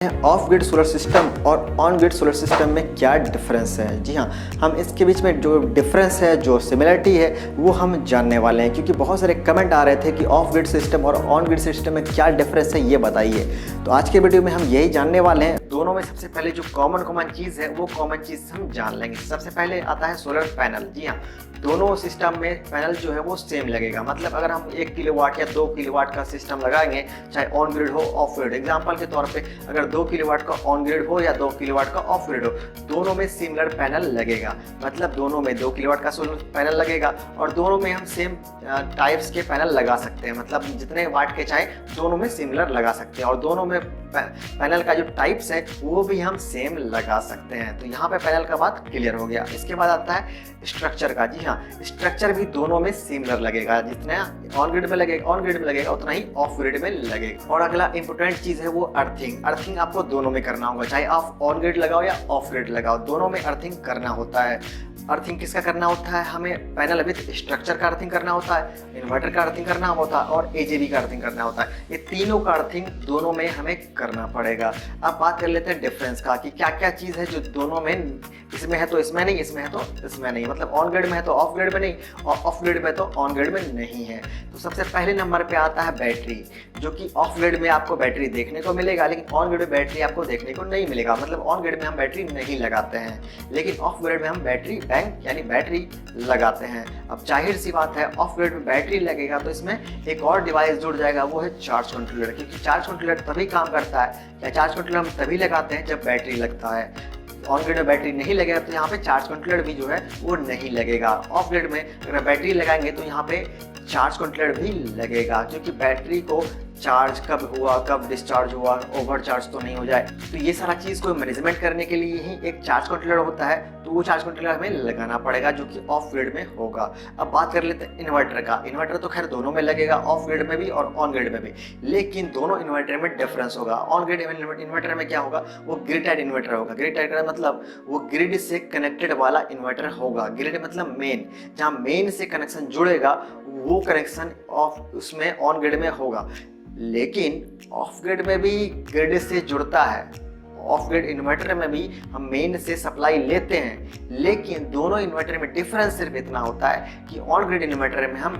Of grid solar system और on grid solar system में क्या डिफरेंस है। जी हाँ, हम इसके बीच में जो डिफरेंस है, जो सिमिलरिटी है, वो हम जानने वाले हैं, क्योंकि बहुत सारे कमेंट आ रहे थे कि ऑफ ग्रिड सिस्टम और ऑन ग्रिड सिस्टम में क्या डिफरेंस है, ये बताइए। तो आज के वीडियो में हम यही जानने वाले हैं। दोनों में सबसे पहले जो कॉमन चीज़ है, वो कॉमन चीज़ हम जान लेंगे। सबसे पहले आता है सोलर पैनल। जी हाँ, दोनों सिस्टम में पैनल जो है वो सेम लगेगा। मतलब अगर हम 1 किलोवाट या 2 किलोवाट का सिस्टम लगाएंगे, चाहे ऑन ग्रिड हो ऑफ ग्रिड, एग्जाम्पल के तौर पे अगर 2 किलोवाट का ऑन ग्रिड हो या 2 किलोवाट का ऑफ ग्रिड हो, दोनों में सिमिलर पैनल लगेगा। मतलब दोनों में 2 किलोवाट का सोलर पैनल लगेगा और दोनों में हम सेम टाइप्स के पैनल लगा सकते हैं। मतलब जितने वाट के चाहे दोनों में सिमिलर लगा सकते हैं और दोनों में पैनल का जो टाइप्स है वो भी हम सेम लगा सकते हैं। तो यहाँ पे पैनल का बात क्लियर हो गया। इसके बाद आता है स्ट्रक्चर का। जी हाँ, स्ट्रक्चर भी दोनों में सिमिलर लगेगा। जितना ऑन ग्रिड में लगेगा उतना ही ऑफ ग्रिड में लगेगा। और अगला इंपॉर्टेंट चीज़ है वो अर्थिंग। अर्थिंग आपको दोनों में करना होगा, चाहे आप ऑन ग्रिड लगाओ या ऑफ ग्रिड लगाओ, दोनों में अर्थिंग करना होता है। अर्थिंग किसका करना होता है? हमें पैनल विद स्ट्रक्चर का अर्थिंग करना होता है, इन्वर्टर का अर्थिंग करना होता है और एजेबी का अर्थिंग करना होता है। ये तीनों का अर्थिंग दोनों में हमें करना पड़ेगा। अब बात कर लेते हैं डिफरेंस का, कि क्या क्या चीज़ है जो दोनों में, इसमें है तो इसमें नहीं, इसमें है तो इसमें नहीं। मतलब ऑन ग्रिड में है तो ऑफ ग्रिड में नहीं और ऑफ ग्रिड में तो ऑन ग्रिड में नहीं है। तो सबसे पहले नंबर पे आता है बैटरी, जो कि ऑफ ग्रिड में आपको बैटरी देखने को मिलेगा, लेकिन ऑन ग्रिड में बैटरी आपको देखने को नहीं मिलेगा। मतलब ऑन ग्रिड में हम बैटरी नहीं लगाते हैं, लेकिन ऑफ ग्रिड में हम बैटरी बैंक यानी बैटरी लगाते हैं। अब जाहिर सी बात है, ऑफ ग्रिड में बैटरी लगेगा तो इसमें एक और डिवाइस जुड़ जाएगा, वो है चार्ज कंट्रोलर। क्योंकि चार्ज कंट्रोलर तभी काम करता है, या चार्ज कंट्रोलर हम तभी लगाते हैं जब बैटरी लगता है। ऑन ग्रिड में बैटरी नहीं लगेगा तो यहाँ पे चार्ज कंट्रोलर भी जो है वो नहीं लगेगा। ऑफ ग्रिड में अगर बैटरी लगाएंगे तो यहाँ पे चार्ज कंट्रोलर भी लगेगा, क्योंकि बैटरी को चार्ज कब हुआ, कब डिस्चार्ज हुआ, ओवर चार्ज तो नहीं हो जाए। तो ये सारा चीज़ को मैनेजमेंट करने के लिए ही एक चार्ज कंट्रोलर होता है। तो वो चार्ज कंट्रोलर हमें लगाना पड़ेगा, जो कि ऑफ ग्रिड में होगा। अब बात कर लेते हैं इन्वर्टर का। इन्वर्टर तो खैर दोनों में लगेगा, ऑफ ग्रिड में भी और ऑन ग्रिड में भी, लेकिन दोनों इन्वर्टर में डिफरेंस होगा। ऑन ग्रिड इन्वर्टर में क्या होगा? वो ग्रिड टाइड इन्वर्टर होगा। ग्रिड टाइड का मतलब वो ग्रिड से कनेक्टेड वाला इन्वर्टर होगा। ग्रिड मतलब मेन, जहाँ मेन से कनेक्शन जुड़ेगा वो कनेक्शन उसमें ऑन ग्रिड में होगा। लेकिन ऑफ ग्रिड में भी ग्रिड से जुड़ता है। ऑफ ग्रिड इन्वर्टर में भी हम मेन से सप्लाई लेते हैं, लेकिन दोनों इन्वर्टर में डिफरेंस सिर्फ इतना होता है कि ऑन ग्रिड इन्वर्टर में हम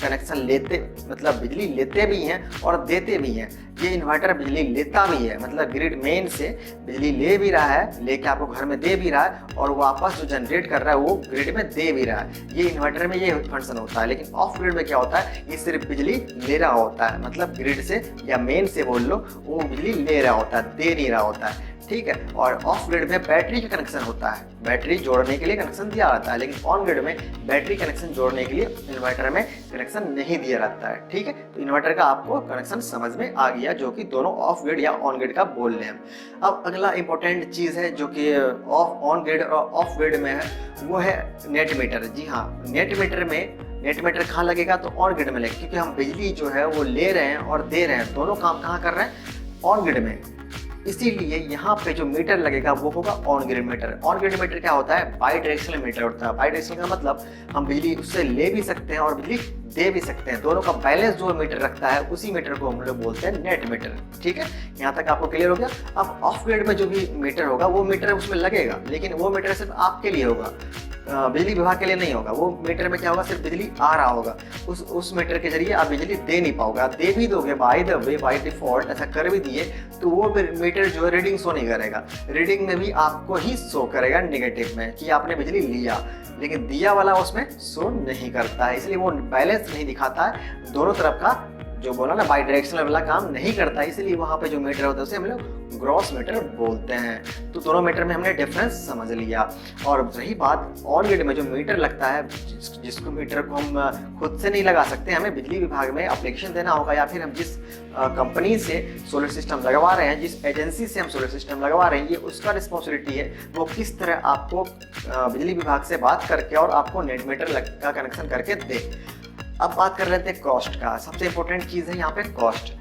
कनेक्शन लेते, मतलब बिजली लेते भी हैं और देते भी हैं। ये इन्वर्टर बिजली लेता भी है, मतलब ग्रिड मेन से बिजली ले भी रहा है, लेके आपको घर में दे भी रहा है और वापस जो जनरेट कर रहा है वो ग्रिड में दे भी रहा है। ये इन्वर्टर में ये फंक्शन होता है। लेकिन ऑफ ग्रिड में क्या होता है? ये सिर्फ बिजली ले रहा होता है, मतलब ग्रिड से या मेन से बोल लो, वो बिजली ले रहा होता है, दे नहीं रहा होता है। ठीक है। और ऑफ ग्रिड में बैटरी का कनेक्शन होता है, बैटरी जोड़ने के लिए कनेक्शन दिया रहता है, लेकिन ऑन ग्रिड में बैटरी कनेक्शन जोड़ने के लिए इन्वर्टर में कनेक्शन नहीं दिया रहता है। ठीक है, तो इन्वर्टर का आपको कनेक्शन समझ में आ गया, जो कि दोनों ऑफ ग्रिड या ऑन ग्रिड का बोल रहे हैं। अब अगला इंपॉर्टेंट चीज़ है जो कि ऑन ग्रिड और ऑफ ग्रिड में है, वो है नेट मीटर। जी हाँ, नेट मीटर कहाँ लगेगा? तो ऑन ग्रिड में लगेगा, क्योंकि हम बिजली जो है वो ले रहे हैं और दे रहे हैं, दोनों काम कहाँ कर रहे हैं? ऑन ग्रिड में। इसीलिए यहाँ पे जो मीटर लगेगा वो होगा on grid meter. On grid meter क्या होता है? बाई डायरेक्शनल मीटर होता है। बाई डायरेक्शनल का मतलब हम बिजली उससे ले भी सकते हैं और बिजली दे भी सकते हैं। दोनों का बैलेंस जो मीटर रखता है उसी मीटर को हम लोग बोलते हैं नेट मीटर। ठीक है, यहाँ तक आपको क्लियर हो गया। अब ऑफ ग्रिड में जो भी मीटर होगा वो मीटर उसमें लगेगा, लेकिन वो मीटर सिर्फ आपके लिए होगा, बिजली विभाग के लिए नहीं होगा। वो मीटर में क्या होगा? सिर्फ बिजली आ रहा होगा, उस मीटर के जरिए आप बिजली दे नहीं पाओगे। आप दे भी दोगे by the way, by default ऐसा कर भी दिए तो वो मीटर जो है रीडिंग शो नहीं करेगा। रीडिंग में भी आपको ही शो करेगा नेगेटिव में कि आपने बिजली लिया, लेकिन दिया वाला उसमें शो नहीं करता है। इसलिए वो बैलेंस नहीं दिखाता है, दोनों तरफ का जो बोला ना बाई डायरेक्शनल वाला काम नहीं करता। इसलिए वहाँ पे जो मीटर होता है उसे हम लोग ग्रॉस मीटर बोलते हैं। तो दोनों मीटर में हमने डिफरेंस समझ लिया। और रही बात ऑन ग्रिड में जो मीटर लगता है, जिसको मीटर को हम खुद से नहीं लगा सकते, हमें बिजली विभाग में एप्लीकेशन देना होगा, या फिर हम जिस कंपनी से सोलर सिस्टम लगवा रहे हैं, जिस एजेंसी से हम सोलर सिस्टम लगवा रहे हैं, ये उसका रिस्पॉन्सिबिलिटी है वो किस तरह आपको बिजली विभाग से बात करके और आपको नेट मीटर का कनेक्शन करके दे। अब बात कर लेते हैं कॉस्ट का। सबसे इंपॉर्टेंट चीज़ है यहाँ पे कॉस्ट।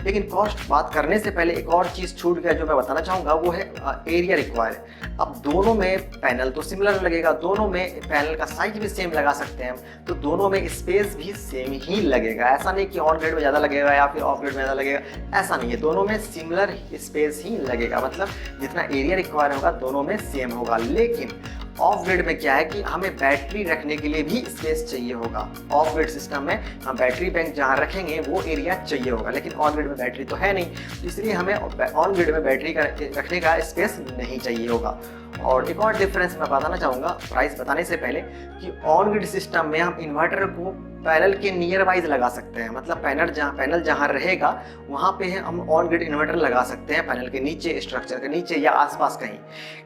लेकिन कॉस्ट बात करने से पहले एक और चीज़ छूट गया जो मैं बताना चाहूँगा, वो है एरिया रिक्वायर। अब दोनों में पैनल तो सिमिलर लगेगा, दोनों में पैनल का साइज भी सेम लगा सकते हैं हम, तो दोनों में स्पेस भी सेम ही लगेगा। ऐसा नहीं कि ऑन ग्रिड में ज़्यादा लगेगा या फिर ऑफ ग्रिड में ज़्यादा लगेगा, ऐसा नहीं है, दोनों में सिमिलर स्पेस ही लगेगा। मतलब जितना एरिया रिक्वायर होगा दोनों में सेम होगा। लेकिन ऑफ ग्रिड में क्या है कि हमें बैटरी रखने के लिए भी स्पेस चाहिए होगा। ऑफ ग्रिड सिस्टम में हम बैटरी बैंक जहाँ रखेंगे वो एरिया चाहिए होगा, लेकिन ऑन ग्रिड में बैटरी तो है नहीं, तो इसलिए हमें ऑन ग्रिड में बैटरी का रखने का स्पेस नहीं चाहिए होगा। और एक और डिफरेंस मैं बताना चाहूँगा प्राइस बताने से पहले, कि ऑन ग्रिड सिस्टम में हम इन्वर्टर को पैनल के नियर वाइज लगा सकते हैं। मतलब पैनल जहाँ रहेगा वहाँ पे हम ऑन ग्रिड इन्वर्टर लगा सकते हैं, पैनल के नीचे, स्ट्रक्चर के नीचे या आसपास कहीं,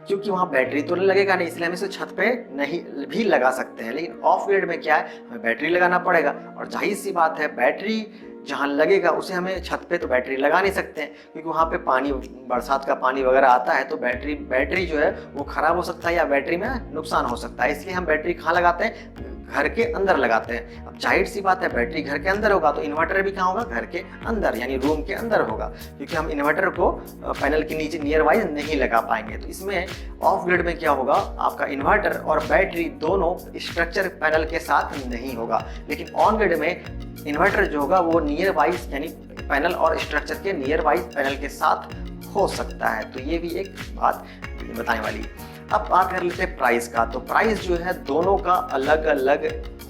क्योंकि वहाँ बैटरी तो लगेगा नहीं, इसलिए हम इसे छत पे नहीं भी लगा सकते हैं। लेकिन ऑफ ग्रिड में क्या है, हमें बैटरी लगाना पड़ेगा, और जाहिर सी बात है बैटरी जहाँ लगेगा उसे हमें छत पे तो बैटरी लगा नहीं सकते हैं, क्योंकि वहाँ पे पानी, बरसात का पानी वगैरह आता है तो बैटरी जो है वो ख़राब हो सकता है या बैटरी में नुकसान हो सकता है। इसलिए हम बैटरी कहाँ लगाते हैं, घर के अंदर लगाते हैं। अब जाहिर सी बात है बैटरी घर के अंदर होगा तो इन्वर्टर भी कहाँ होगा, घर के अंदर, यानी रूम के अंदर होगा, क्योंकि हम इन्वर्टर को पैनल के नीचे नियर वाइज नहीं लगा पाएंगे। तो इसमें ऑफ ग्रिड में क्या होगा, आपका इन्वर्टर और बैटरी दोनों स्ट्रक्चर पैनल के साथ नहीं होगा। लेकिन ऑन ग्रिड में इन्वर्टर जो होगा वो नियर वाइज, यानी पैनल और स्ट्रक्चर के नियर वाइज पैनल के साथ हो सकता है। तो ये भी एक बात बताने वाली है। अब बात कर लेते हैं प्राइस का। तो प्राइस जो है दोनों का अलग अलग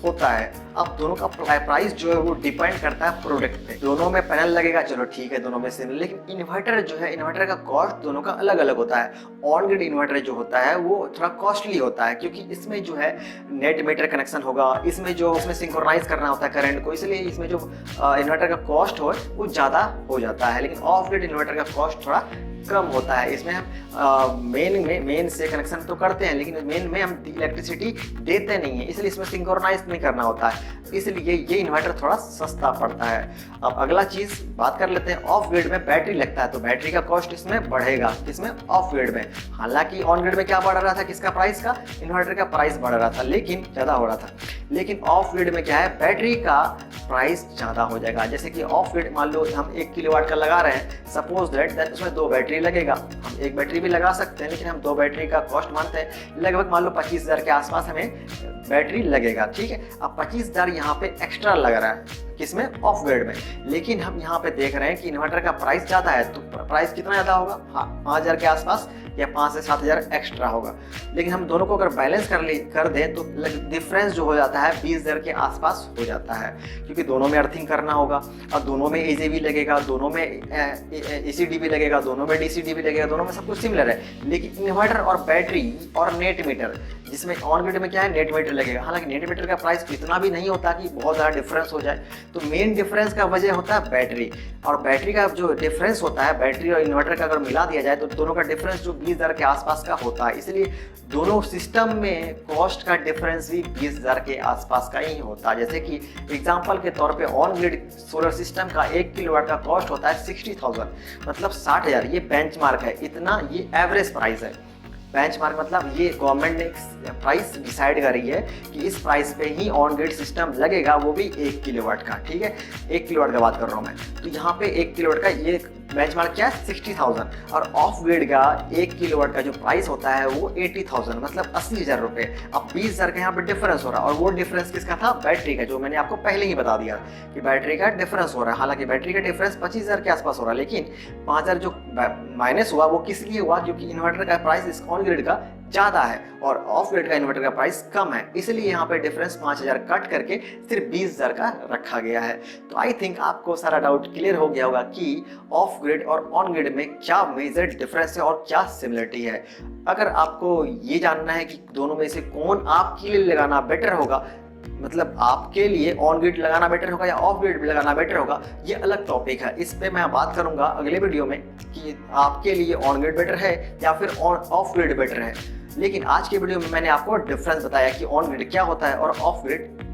होता है। अब दोनों का प्राइस जो है वो डिपेंड करता है प्रोडक्ट पे। दोनों में पैनल लगेगा, चलो ठीक है, दोनों में सेम, लेकिन इन्वर्टर जो है, इन्वर्टर का कॉस्ट दोनों का अलग अलग होता है। ऑन ग्रिड इन्वर्टर जो होता है वो थोड़ा कॉस्टली होता है, क्योंकि इसमें जो है नेट मीटर कनेक्शन होगा, इसमें सिंक्रोनाइज करना होता है करंट को, इसलिए इसमें जो इन्वर्टर का कॉस्ट हो वो ज़्यादा हो जाता है। लेकिन ऑफ ग्रिड इन्वर्टर का कॉस्ट थोड़ा कम होता है। इसमें हम मेन से कनेक्शन तो करते हैं, लेकिन मेन में हम इलेक्ट्रिसिटी देते नहीं है, इसलिए इसमें सिंक्रोनाइज नहीं करना होता है, इसलिए ये इन्वर्टर थोड़ा सस्ता पड़ता है। अब अगला चीज़ बात कर लेते हैं, ऑफ ग्रिड में बैटरी लगता है तो बैटरी का कॉस्ट इसमें बढ़ेगा, इसमें ऑफ ग्रिड में। हालांकि ऑन ग्रिड में क्या बढ़ रहा था, किसका प्राइस का, इन्वर्टर का प्राइस बढ़ रहा था, लेकिन ज़्यादा हो रहा था। लेकिन ऑफ ग्रिड में क्या है, बैटरी का प्राइस ज़्यादा हो जाएगा। जैसे कि ऑफ ग्रिड मान लो हम 1 किलोवाट का लगा रहे हैं, सपोज दैट, देन उसमें 2 बैटरी लगेगा। हम एक बैटरी भी लगा सकते हैं, लेकिन हम 2 बैटरी का कॉस्ट मानते हैं, लगभग मान लो 25,000 के आसपास हमें बैटरी लगेगा, ठीक है। अब 25,000 यहाँ पे एक्स्ट्रा लग रहा है, किसमें, ऑफ ग्रिड में। लेकिन हम यहाँ पे देख रहे हैं कि इन्वर्टर का प्राइस ज़्यादा है, तो प्राइस कितना ज़्यादा होगा, हाँ 5,000 के आसपास या 5 से 7,000 एक्स्ट्रा होगा। लेकिन हम दोनों को अगर बैलेंस कर दें तो डिफरेंस जो हो जाता है 20,000 के आसपास हो जाता है, क्योंकि दोनों में अर्थिंग करना होगा और दोनों में एजेबी लगेगा, दोनों में एसीडी भी लगेगा, दोनों में डीसीडी भी लगेगा, दोनों में सब कुछ सिमिलर है। लेकिन इन्वर्टर और बैटरी और नेट मीटर, जिसमें ऑन ग्रिड में क्या है, नेट मीटर लगेगा। हालांकि नेट मीटर का प्राइस इतना भी नहीं होता कि बहुत ज़्यादा डिफरेंस हो जाए, तो मेन डिफरेंस का वजह होता है बैटरी। और बैटरी का जो डिफरेंस होता है, बैटरी और इन्वर्टर का अगर मिला दिया जाए तो दोनों का डिफरेंस जो 20,000 के आसपास का होता है। इसलिए दोनों सिस्टम में कॉस्ट का डिफरेंस भी 20,000 के आसपास का ही होता है। जैसे कि एग्जांपल के तौर पे ऑन ग्रिड सोलर सिस्टम का 1 किलोवाट का कॉस्ट होता है 60,000, मतलब 60,000। ये बेंचमार्क है, इतना ये एवरेज प्राइस है। बेंचमार्क मतलब ये गवर्नमेंट ने प्राइस डिसाइड करी है कि इस प्राइस पे ही ऑन ग्रिड सिस्टम लगेगा, वो भी 1 किलोवाट का, ठीक है, 1 किलोवाट का बात कर रहा हूँ मैं। तो यहाँ पे 1 किलोवाट का ये बेंचमार्क क्या है, 60,000, और ऑफ ग्रिड का 1 किलोवाट का जो प्राइस होता है वो 80,000, मतलब 80,000 रुपये। अब 20,000 का यहाँ पे डिफरेंस हो रहा है, और वो डिफरेंस किसका था, बैटरी का, जो मैंने आपको पहले ही बता दिया कि बैटरी का डिफरेंस हो रहा है। हालांकि बैटरी का डिफरेंस 25,000 के आसपास हो रहा है, लेकिन 5,000 जो माइनस हुआ वो किस लिए हुआ, क्योंकि इन्वर्टर का प्राइस इस ऑन ग्रिड का ज़्यादा है और ऑफ ग्रिड का इन्वर्टर का प्राइस कम है, इसलिए यहाँ पे डिफरेंस 5,000 कट करके सिर्फ 20,000 का रखा गया है। तो आई थिंक आपको सारा डाउट क्लियर हो गया होगा कि ऑफ ग्रिड और ऑन ग्रिड में क्या मेजर डिफरेंस है और क्या सिमिलरिटी है। अगर आपको ये जानना है कि दोनों में से कौन आपके लिए लगाना बेटर होगा, मतलब आपके लिए ऑन ग्रिड लगाना बेटर होगा या ऑफ ग्रिड लगाना बेटर होगा, ये अलग टॉपिक है। इस पे मैं बात करूंगा अगले वीडियो में कि आपके लिए ऑन ग्रिड बेटर है या फिर ऑफ ग्रिड बेटर है। लेकिन आज के वीडियो में मैंने आपको डिफरेंस बताया कि ऑन ग्रिड क्या होता है और ऑफ ग्रिड